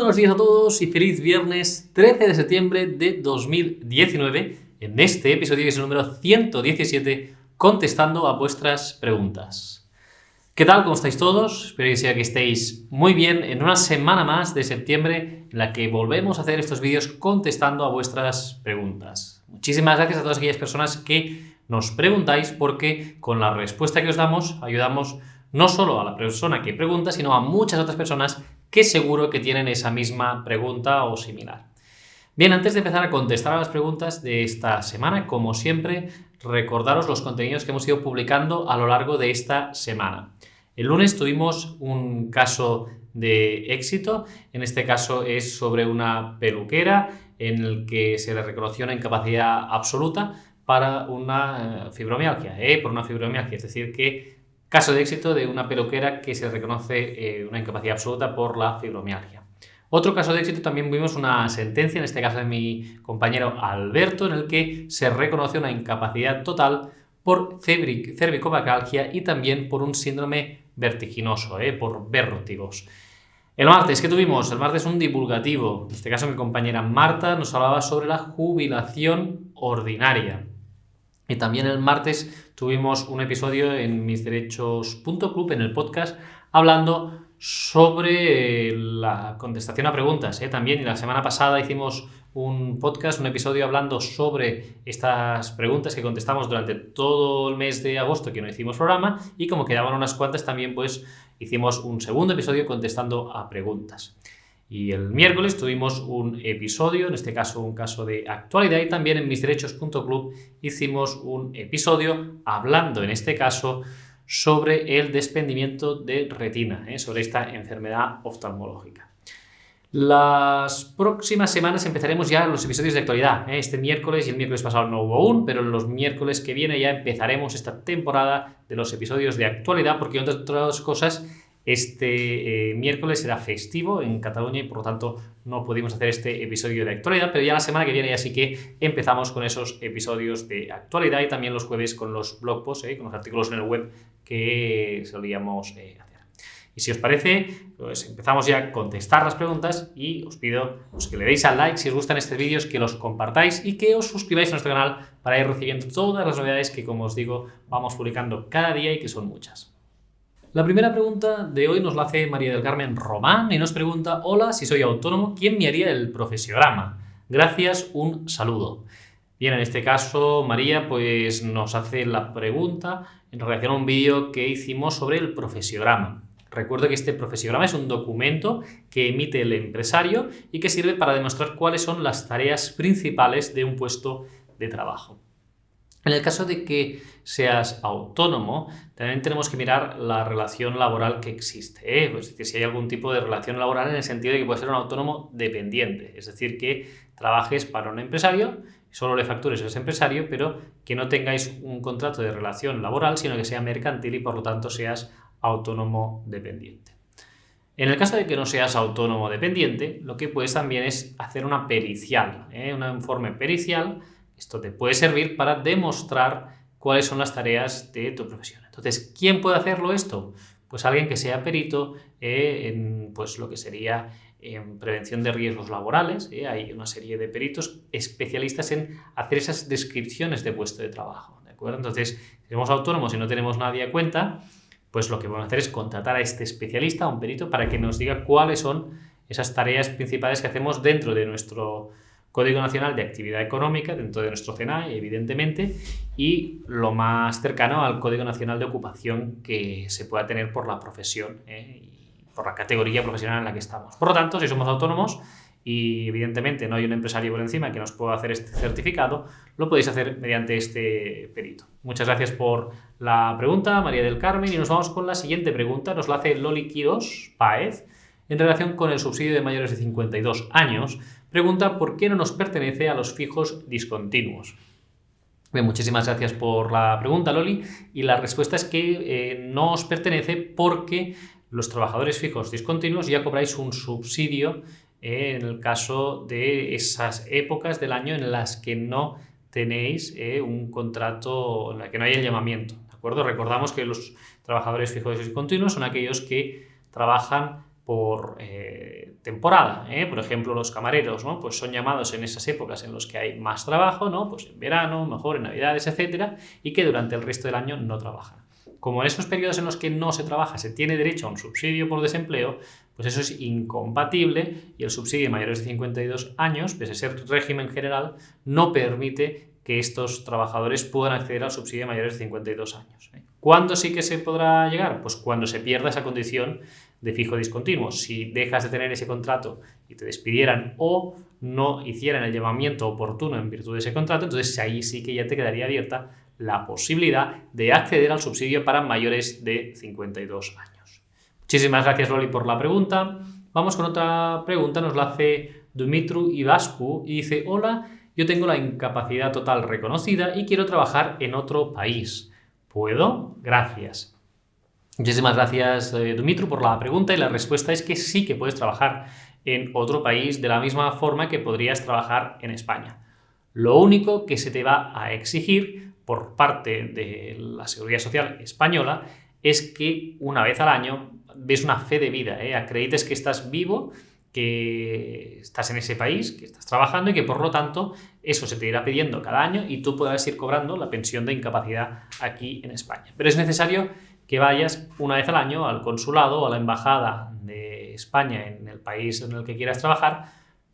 buenos días a todos y feliz viernes 13 de septiembre de 2019 en este episodio que es el número 117 contestando a vuestras preguntas. ¿Qué tal? ¿Cómo estáis todos? Espero que estéis muy bien en una semana más de septiembre en la que volvemos a hacer estos vídeos contestando a vuestras preguntas. Muchísimas gracias a todas aquellas personas que nos preguntáis porque con la respuesta que os damos ayudamos no solo a la persona que pregunta, sino a muchas otras personas que seguro que tienen esa misma pregunta o similar. Bien, antes de empezar a contestar a las preguntas de esta semana, como siempre, recordaros los contenidos que hemos ido publicando a lo largo de esta semana. El lunes tuvimos un caso de éxito, en este caso es sobre una peluquera en el que se le reconoció una incapacidad absoluta para una fibromialgia, es decir que caso de éxito de una peluquera que se reconoce una incapacidad absoluta por la fibromialgia. Otro caso de éxito también vimos una sentencia, en este caso de mi compañero Alberto, en el que se reconoce una incapacidad total por cervicopagalgia y también por un síndrome vertiginoso, por vértigos. El martes, ¿qué tuvimos? El martes un divulgativo. En este caso mi compañera Marta nos hablaba sobre la jubilación ordinaria. Y también el martes tuvimos un episodio en misderechos.club, en el podcast, hablando sobre la contestación a preguntas. También, y la semana pasada hicimos un podcast, un episodio hablando sobre estas preguntas que contestamos durante todo el mes de agosto que no hicimos programa, y como quedaban unas cuantas también pues hicimos un segundo episodio contestando a preguntas. Y el miércoles tuvimos un episodio, en este caso un caso de actualidad, y también en misderechos.club hicimos un episodio hablando en este caso sobre el desprendimiento de retina, sobre esta enfermedad oftalmológica. Las próximas semanas empezaremos ya los episodios de actualidad. Este miércoles y el miércoles pasado no hubo aún, pero en los miércoles que viene ya empezaremos esta temporada de los episodios de actualidad, porque entre otras cosas este miércoles será festivo en Cataluña y por lo tanto no pudimos hacer este episodio de actualidad, pero ya la semana que viene ya sí que empezamos con esos episodios de actualidad y también los jueves con los blog posts, con los artículos en el web que solíamos hacer. Y si os parece, pues empezamos ya a contestar las preguntas y os pido pues, que le deis al like si os gustan estos vídeos, que los compartáis y que os suscribáis a nuestro canal para ir recibiendo todas las novedades que, como os digo, vamos publicando cada día y que son muchas. La primera pregunta de hoy nos la hace María del Carmen Román y nos pregunta: hola, si soy autónomo, ¿quién me haría el profesiograma? Gracias, un saludo. Bien, en este caso María pues nos hace la pregunta en relación a un vídeo que hicimos sobre el profesiograma. Recuerdo que este profesiograma es un documento que emite el empresario y que sirve para demostrar cuáles son las tareas principales de un puesto de trabajo. En el caso de que seas autónomo, también tenemos que mirar la relación laboral que existe, Es decir, si hay algún tipo de relación laboral en el sentido de que puedes ser un autónomo dependiente, es decir, que trabajes para un empresario, solo le factures a ese empresario, pero que no tengáis un contrato de relación laboral, sino que sea mercantil y por lo tanto seas autónomo dependiente. En el caso de que no seas autónomo dependiente, lo que puedes también es hacer una pericial, un informe pericial. Esto te puede servir para demostrar cuáles son las tareas de tu profesión. Entonces, ¿quién puede hacerlo esto? Pues alguien que sea perito en pues, lo que sería en prevención de riesgos laborales. Hay una serie de peritos especialistas en hacer esas descripciones de puesto de trabajo, ¿de acuerdo? Entonces, si somos autónomos y no tenemos nadie a cuenta, pues lo que vamos a hacer es contratar a este especialista, a un perito, para que nos diga cuáles son esas tareas principales que hacemos dentro de nuestro Código Nacional de Actividad Económica, dentro de nuestro CNAE, evidentemente, y lo más cercano al Código Nacional de Ocupación que se pueda tener por la profesión y por la categoría profesional en la que estamos. Por lo tanto, si somos autónomos y evidentemente no hay un empresario por encima que nos pueda hacer este certificado, lo podéis hacer mediante este perito. Muchas gracias por la pregunta, María del Carmen, y nos vamos con la siguiente pregunta. Nos la hace Loli Quiros Páez en relación con el subsidio de mayores de 52 años. Pregunta: ¿por qué no nos pertenece a los fijos discontinuos? Bien, muchísimas gracias por la pregunta, Loli, y la respuesta es que no os pertenece porque los trabajadores fijos discontinuos ya cobráis un subsidio en el caso de esas épocas del año en las que no tenéis un contrato, en la que no hay el llamamiento, ¿de acuerdo? Recordamos que los trabajadores fijos discontinuos son aquellos que trabajan por temporada, ¿eh? Por ejemplo, los camareros, ¿no? Pues son llamados en esas épocas en las que hay más trabajo, ¿no? Pues en verano, mejor en Navidades, etcétera, y que durante el resto del año no trabajan. Como en esos periodos en los que no se trabaja se tiene derecho a un subsidio por desempleo, pues eso es incompatible y el subsidio de mayores de 52 años, pese a ser régimen general, no permite que estos trabajadores puedan acceder al subsidio de mayores de 52 años. ¿Cuándo sí que se podrá llegar? Pues cuando se pierda esa condición de fijo discontinuo. Si dejas de tener ese contrato y te despidieran o no hicieran el llamamiento oportuno en virtud de ese contrato, entonces ahí sí que ya te quedaría abierta la posibilidad de acceder al subsidio para mayores de 52 años. Muchísimas gracias, Loli, por la pregunta. Vamos con otra pregunta, nos la hace Dumitru Ivascu y dice: hola, yo tengo la incapacidad total reconocida y quiero trabajar en otro país. ¿Puedo? Gracias. Muchísimas gracias, Dumitru, por la pregunta, y la respuesta es que sí que puedes trabajar en otro país de la misma forma que podrías trabajar en España. Lo único que se te va a exigir por parte de la Seguridad Social española es que una vez al año des una fe de vida, acredites que estás vivo, que estás en ese país, que estás trabajando y que por lo tanto eso se te irá pidiendo cada año y tú podrás ir cobrando la pensión de incapacidad aquí en España. Pero es necesario que vayas una vez al año al consulado o a la embajada de España en el país en el que quieras trabajar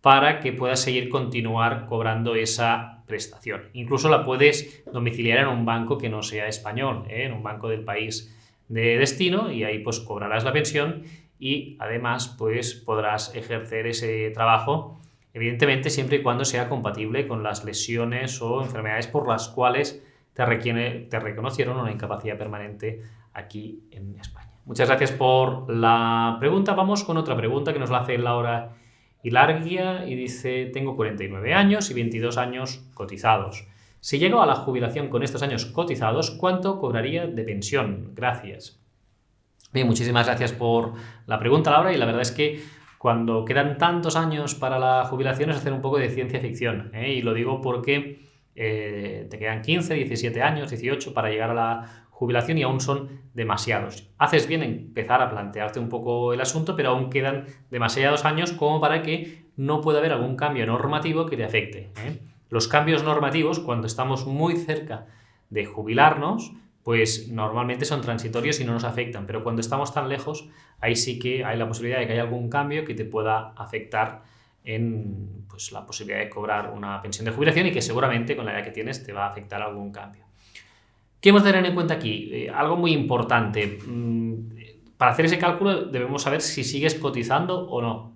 para que puedas continuar cobrando esa prestación. Incluso la puedes domiciliar en un banco que no sea español, en un banco del país de destino, y ahí pues cobrarás la pensión y además pues podrás ejercer ese trabajo, evidentemente siempre y cuando sea compatible con las lesiones o enfermedades por las cuales te reconocieron una incapacidad permanente aquí en España. Muchas gracias por la pregunta. Vamos con otra pregunta que nos la hace Laura Hilargia y dice: tengo 49 años y 22 años cotizados. Si llego a la jubilación con estos años cotizados, ¿cuánto cobraría de pensión? Gracias. Bien, muchísimas gracias por la pregunta, Laura, y la verdad es que cuando quedan tantos años para la jubilación es hacer un poco de ciencia ficción, y lo digo porque te quedan 15, 17 años, 18 para llegar a la jubilación y aún son demasiados. Haces bien en empezar a plantearte un poco el asunto, pero aún quedan demasiados años como para que no pueda haber algún cambio normativo que te afecte. Los cambios normativos, cuando estamos muy cerca de jubilarnos, pues normalmente son transitorios y no nos afectan, pero cuando estamos tan lejos, ahí sí que hay la posibilidad de que haya algún cambio que te pueda afectar en pues, la posibilidad de cobrar una pensión de jubilación, y que seguramente con la edad que tienes te va a afectar algún cambio. ¿Qué hemos de tener en cuenta aquí? Algo muy importante. Para hacer ese cálculo debemos saber si sigues cotizando o no.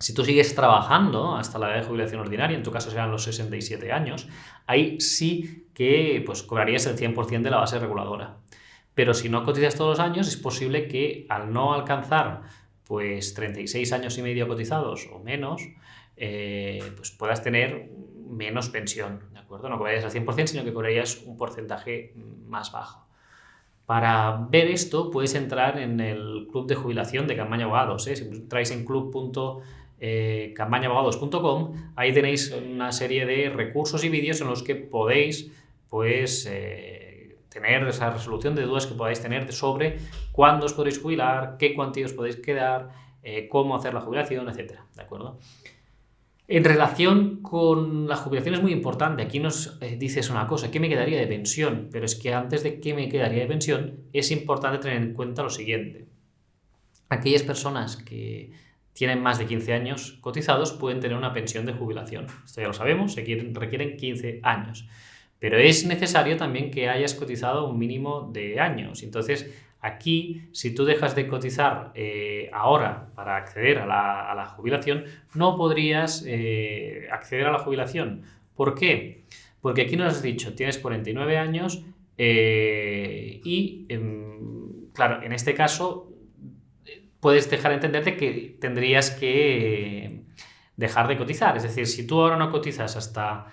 Si tú sigues trabajando hasta la edad de jubilación ordinaria, en tu caso serán los 67 años, ahí sí que pues, cobrarías el 100% de la base reguladora. Pero si no cotizas todos los años, es posible que al no alcanzar pues 36 años y medio cotizados o menos, pues puedas tener menos pensión, ¿de acuerdo? No cobrarías al 100%, sino que cobrarías un porcentaje más bajo. Para ver esto, puedes entrar en el club de jubilación de Campaña Abogados. Si entráis en campañaabogados.com, ahí tenéis una serie de recursos y vídeos en los que podéis pues, tener esa resolución de dudas que podáis tener sobre cuándo os podréis jubilar, qué cuantía os podéis quedar, cómo hacer la jubilación, etc. ¿De acuerdo? En relación con la jubilación es muy importante. Aquí nos dices una cosa: ¿qué me quedaría de pensión? Pero es que antes de qué me quedaría de pensión es importante tener en cuenta lo siguiente. Aquellas personas que tienen más de 15 años cotizados pueden tener una pensión de jubilación. Esto ya lo sabemos, requieren 15 años. Pero es necesario también que hayas cotizado un mínimo de años. Entonces, aquí, si tú dejas de cotizar ahora para acceder a la jubilación, no podrías acceder a la jubilación. ¿Por qué? Porque aquí nos has dicho, tienes 49 años y, claro, en este caso puedes dejar de entenderte que tendrías que dejar de cotizar. Es decir, si tú ahora no cotizas hasta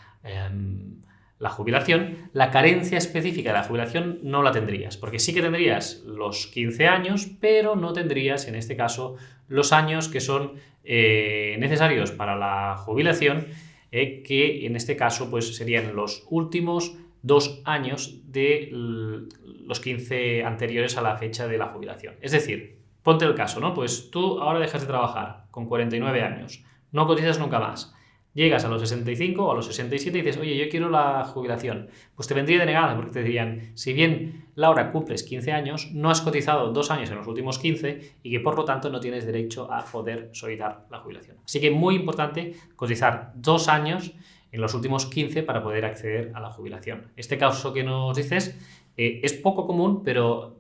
la jubilación, la carencia específica de la jubilación no la tendrías, porque sí que tendrías los 15 años, pero no tendrías, en este caso, los años que son necesarios para la jubilación, que en este caso pues, serían los últimos 2 años de los 15 anteriores a la fecha de la jubilación. Es decir, Ponte el caso, ¿no? Pues tú ahora dejas de trabajar con 49 años, no cotizas nunca más. Llegas a los 65 o a los 67 y dices, oye, yo quiero la jubilación. Pues te vendría denegada porque te dirían, si bien Laura cumples 15 años, no has cotizado 2 años en los últimos 15 y que por lo tanto no tienes derecho a poder solicitar la jubilación. Así que muy importante cotizar 2 años en los últimos 15 para poder acceder a la jubilación. Este caso que nos dices es poco común, pero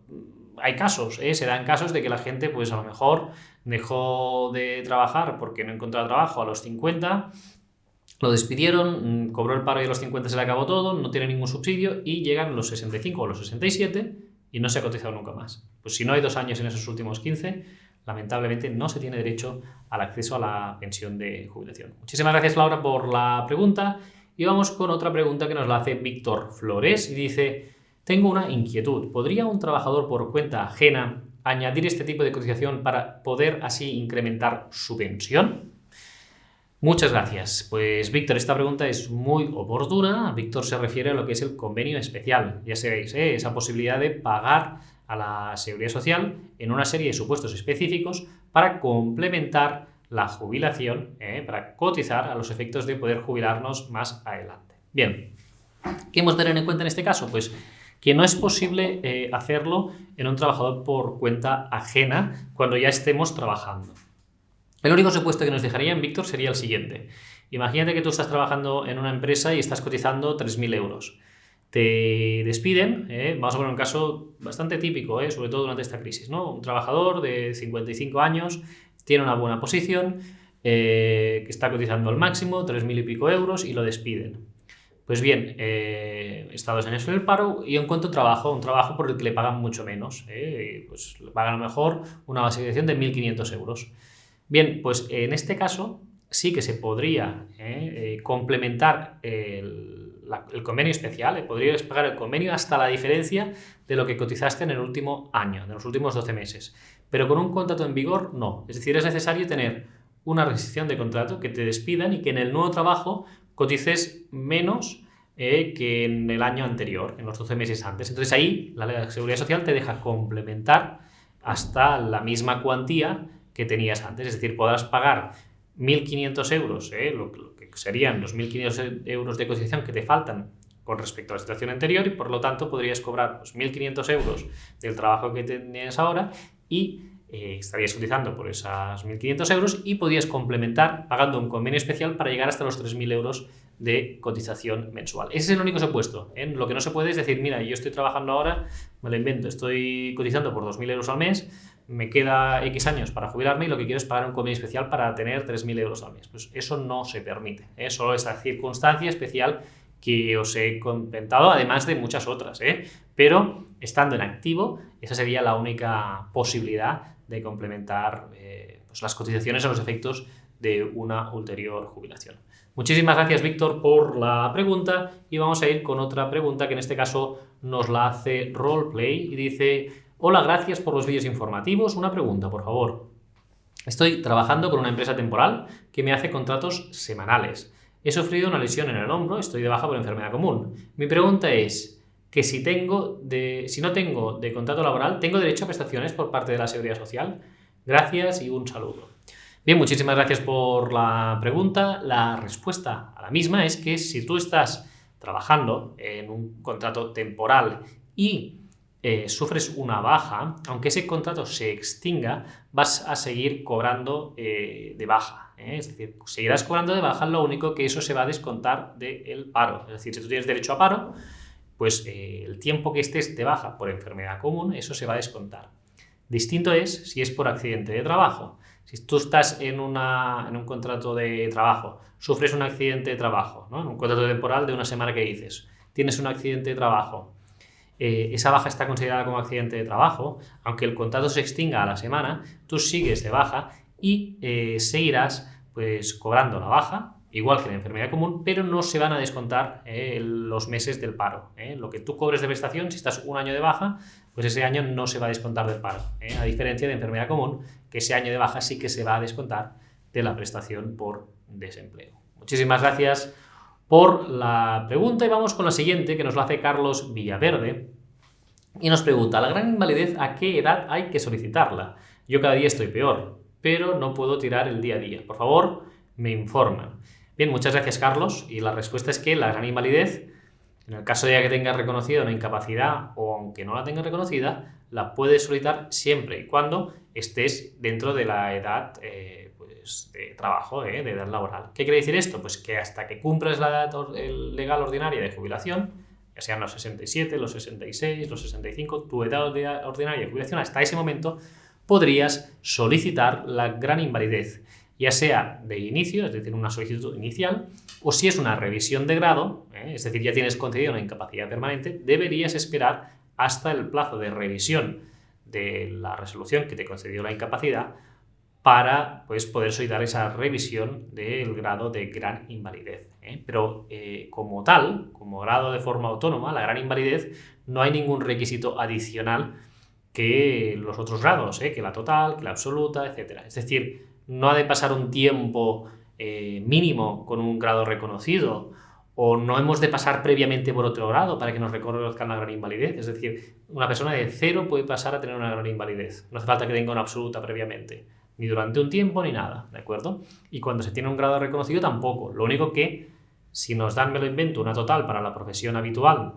hay casos, se dan casos de que la gente pues a lo mejor dejó de trabajar porque no encontraba trabajo a los 50, lo despidieron, cobró el paro y a los 50 se le acabó todo, no tiene ningún subsidio y llegan los 65 o los 67 y no se ha cotizado nunca más. Pues si no hay 2 años en esos últimos 15, lamentablemente no se tiene derecho al acceso a la pensión de jubilación. Muchísimas gracias, Laura, por la pregunta. Y vamos con otra pregunta que nos la hace Víctor Flores y dice: tengo una inquietud. ¿Podría un trabajador por cuenta ajena añadir este tipo de cotización para poder así incrementar su pensión? Muchas gracias. Pues Víctor, esta pregunta es muy oportuna. Víctor se refiere a lo que es el convenio especial. Ya sabéis, esa posibilidad de pagar a la Seguridad Social en una serie de supuestos específicos para complementar la jubilación, para cotizar a los efectos de poder jubilarnos más adelante. Bien, ¿qué hemos de tener en cuenta en este caso? Pues que no es posible hacerlo en un trabajador por cuenta ajena cuando ya estemos trabajando. El único supuesto que nos dejaría en Víctor sería el siguiente. Imagínate que tú estás trabajando en una empresa y estás cotizando 3.000 euros. Te despiden, vamos a poner un caso bastante típico, sobre todo durante esta crisis, ¿no? Un trabajador de 55 años tiene una buena posición, que está cotizando al máximo, 3.000 y pico euros, y lo despiden. Pues bien, he estado en eso en el paro y encuentro un trabajo por el que le pagan mucho menos. Pues le pagan a lo mejor una basificación de 1.500 euros. Bien, pues en este caso sí que se podría complementar el convenio especial, podrías pagar el convenio hasta la diferencia de lo que cotizaste en el último año, de los últimos 12 meses. Pero con un contrato en vigor, no. Es decir, es necesario tener una rescisión de contrato, que te despidan y que en el nuevo trabajo cotices menos que en el año anterior, en los 12 meses antes. Entonces ahí la Seguridad Social te deja complementar hasta la misma cuantía que tenías antes. Es decir, podrás pagar 1.500 euros, lo que serían los 1.500 euros de cotización que te faltan con respecto a la situación anterior, y por lo tanto podrías cobrar los 1.500 euros del trabajo que tenías ahora y estarías cotizando por esos 1.500 euros y podrías complementar pagando un convenio especial para llegar hasta los 3.000 euros de cotización mensual. Ese es el único supuesto. Lo que no se puede es decir, mira, yo estoy trabajando ahora, me lo invento, estoy cotizando por 2.000 euros al mes, me queda X años para jubilarme y lo que quiero es pagar un convenio especial para tener 3.000 euros al mes. Pues eso no se permite. Solo esa circunstancia especial que os he comentado, además de muchas otras. Pero estando en activo, esa sería la única posibilidad de complementar pues las cotizaciones a los efectos de una ulterior jubilación. Muchísimas gracias, Víctor, por la pregunta, y vamos a ir con otra pregunta que en este caso nos la hace Roleplay y dice: hola, gracias por los vídeos informativos. Una pregunta, por favor. Estoy trabajando con una empresa temporal que me hace contratos semanales. He sufrido una lesión en el hombro, estoy de baja por enfermedad común. Mi pregunta es que si no tengo de contrato laboral, ¿tengo derecho a prestaciones por parte de la Seguridad Social? Gracias y un saludo. Bien, muchísimas gracias por la pregunta. La respuesta a la misma es que si tú estás trabajando en un contrato temporal y sufres una baja, aunque ese contrato se extinga, vas a seguir cobrando de baja. Es decir, seguirás cobrando de baja, lo único que eso se va a descontar del paro. Es decir, si tú tienes derecho a paro, pues el tiempo que estés de baja por enfermedad común, eso se va a descontar. Distinto es si es por accidente de trabajo. Si tú estás en un contrato de trabajo, sufres un accidente de trabajo, ¿no? En un contrato temporal de una semana que dices, tienes un accidente de trabajo, esa baja está considerada como accidente de trabajo, aunque el contrato se extinga a la semana, tú sigues de baja y seguirás pues cobrando la baja, igual que en enfermedad común, pero no se van a descontar los meses del paro. Lo que tú cobres de prestación, si estás un año de baja, pues ese año no se va a descontar del paro. A diferencia de enfermedad común, que ese año de baja sí que se va a descontar de la prestación por desempleo. Muchísimas gracias por la pregunta y vamos con la siguiente, que nos la hace Carlos Villaverde y nos pregunta: ¿la gran invalidez a qué edad hay que solicitarla? Yo cada día estoy peor, pero no puedo tirar el día a día. Por favor, me informan. Bien, muchas gracias, Carlos. Y la respuesta es que la gran invalidez, en el caso de que tengas reconocida una incapacidad o aunque no la tengas reconocida, la puedes solicitar siempre y cuando estés dentro de la edad de trabajo, de edad laboral. ¿Qué quiere decir esto? Pues que hasta que cumples la edad legal ordinaria de jubilación, ya sean los 67, los 66, los 65, tu edad ordinaria de jubilación, hasta ese momento podrías solicitar la gran invalidez, ya sea de inicio, es decir, una solicitud inicial, o si es una revisión de grado, es decir, ya tienes concedida una incapacidad permanente, deberías esperar hasta el plazo de revisión de la resolución que te concedió la incapacidad para poder solicitar esa revisión del grado de gran invalidez. Pero como tal, como grado de forma autónoma, la gran invalidez, no hay ningún requisito adicional que los otros grados, que la total, que la absoluta, etc. Es decir, no ha de pasar un tiempo mínimo con un grado reconocido, o no hemos de pasar previamente por otro grado para que nos reconozcan la gran invalidez. Es decir, una persona de 0 puede pasar a tener una gran invalidez. No hace falta que tenga una absoluta previamente, ni durante un tiempo ni nada, ¿de acuerdo? Y cuando se tiene un grado reconocido tampoco. Lo único que, si nos dan, me lo invento, una total para la profesión habitual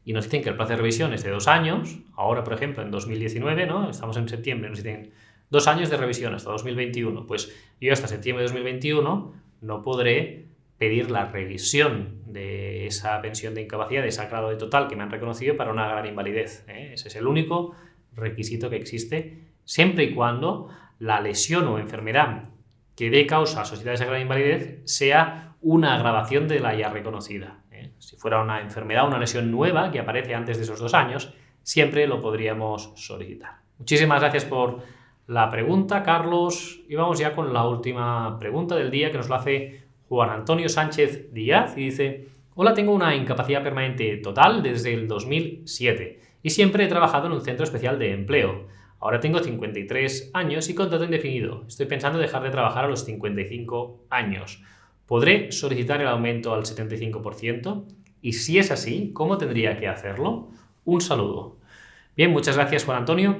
y nos dicen que el plazo de revisión es de 2 años, ahora, por ejemplo, en 2019, ¿no? Estamos en septiembre, nos dicen 2 años de revisión hasta 2021. Pues yo hasta septiembre de 2021 no podré pedir la revisión de esa pensión de incapacidad, de ese grado de total que me han reconocido para una gran invalidez. Ese es el único requisito que existe, siempre y cuando la lesión o enfermedad que dé causa a sociedad de esa gran invalidez sea una agravación de la ya reconocida. Si fuera una enfermedad o una lesión nueva que aparece antes de esos 2 años, siempre lo podríamos solicitar. Muchísimas gracias por la pregunta, Carlos. Y vamos ya con la última pregunta del día, que nos la hace Juan Antonio Sánchez Díaz, y dice: hola, tengo una incapacidad permanente total desde el 2007 y siempre he trabajado en un centro especial de empleo. Ahora tengo 53 años y contrato indefinido. Estoy pensando dejar de trabajar a los 55 años. ¿Podré solicitar el aumento al 75%? Y si es así, ¿cómo tendría que hacerlo? Un saludo. Bien, muchas gracias, Juan Antonio.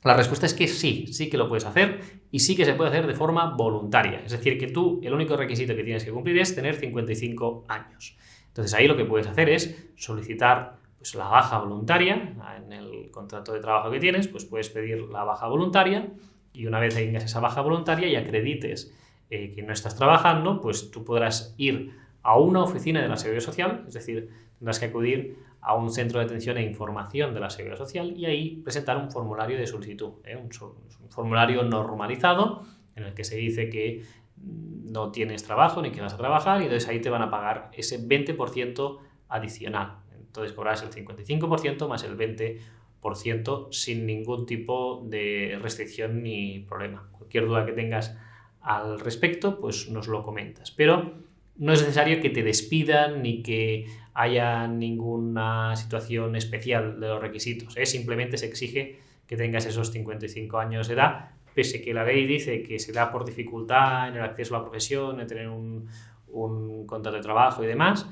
La respuesta es que sí que lo puedes hacer, y sí que se puede hacer de forma voluntaria. Es decir, que tú el único requisito que tienes que cumplir es tener 55 años. Entonces ahí lo que puedes hacer es solicitar la baja voluntaria. En el contrato de trabajo que tienes, pues puedes pedir la baja voluntaria, y una vez tengas esa baja voluntaria y acredites que no estás trabajando, pues tú podrás ir a una oficina de la Seguridad Social, es decir, tendrás que acudir a un centro de atención e información de la Seguridad Social y ahí presentar un formulario de solicitud, un formulario normalizado en el que se dice que no tienes trabajo ni que vas a trabajar, y entonces ahí te van a pagar ese 20% adicional. Entonces cobrarás el 55% más el 20% sin ningún tipo de restricción ni problema. Cualquier duda que tengas al respecto, pues nos lo comentas. Pero no es necesario que te despidan ni que haya ninguna situación especial de los requisitos. Simplemente se exige que tengas esos 55 años de edad, pese que la ley dice que se da por dificultad en el acceso a la profesión, en tener un contrato de trabajo y demás.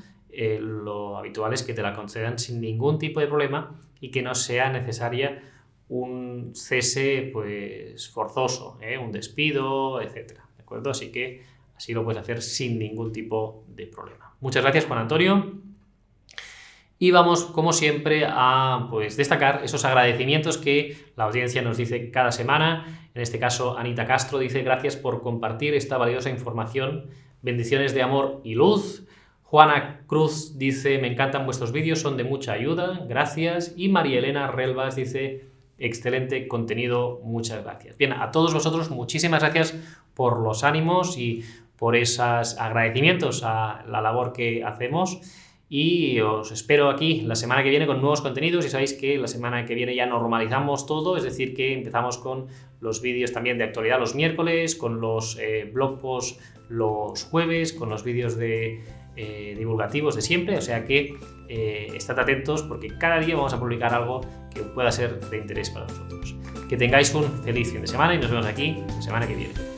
Lo habitual es que te la concedan sin ningún tipo de problema y que no sea necesaria un cese forzoso, un despido, etc. ¿De acuerdo? Así que así lo puedes hacer sin ningún tipo de problema. Muchas gracias, Juan Antonio. Y vamos, como siempre, a destacar esos agradecimientos que la audiencia nos dice cada semana. En este caso, Anita Castro dice: gracias por compartir esta valiosa información. Bendiciones de amor y luz. Juana Cruz dice: me encantan vuestros vídeos, son de mucha ayuda. Gracias. Y María Elena Relvas dice: excelente contenido, muchas gracias. Bien, a todos vosotros, muchísimas gracias por los ánimos y por esos agradecimientos a la labor que hacemos, y os espero aquí la semana que viene con nuevos contenidos. Y sabéis que la semana que viene ya normalizamos todo, es decir, que empezamos con los vídeos también de actualidad los miércoles, con los blog posts los jueves, con los vídeos divulgativos de siempre, o sea que estad atentos porque cada día vamos a publicar algo que pueda ser de interés para vosotros. Que tengáis un feliz fin de semana y nos vemos aquí la semana que viene.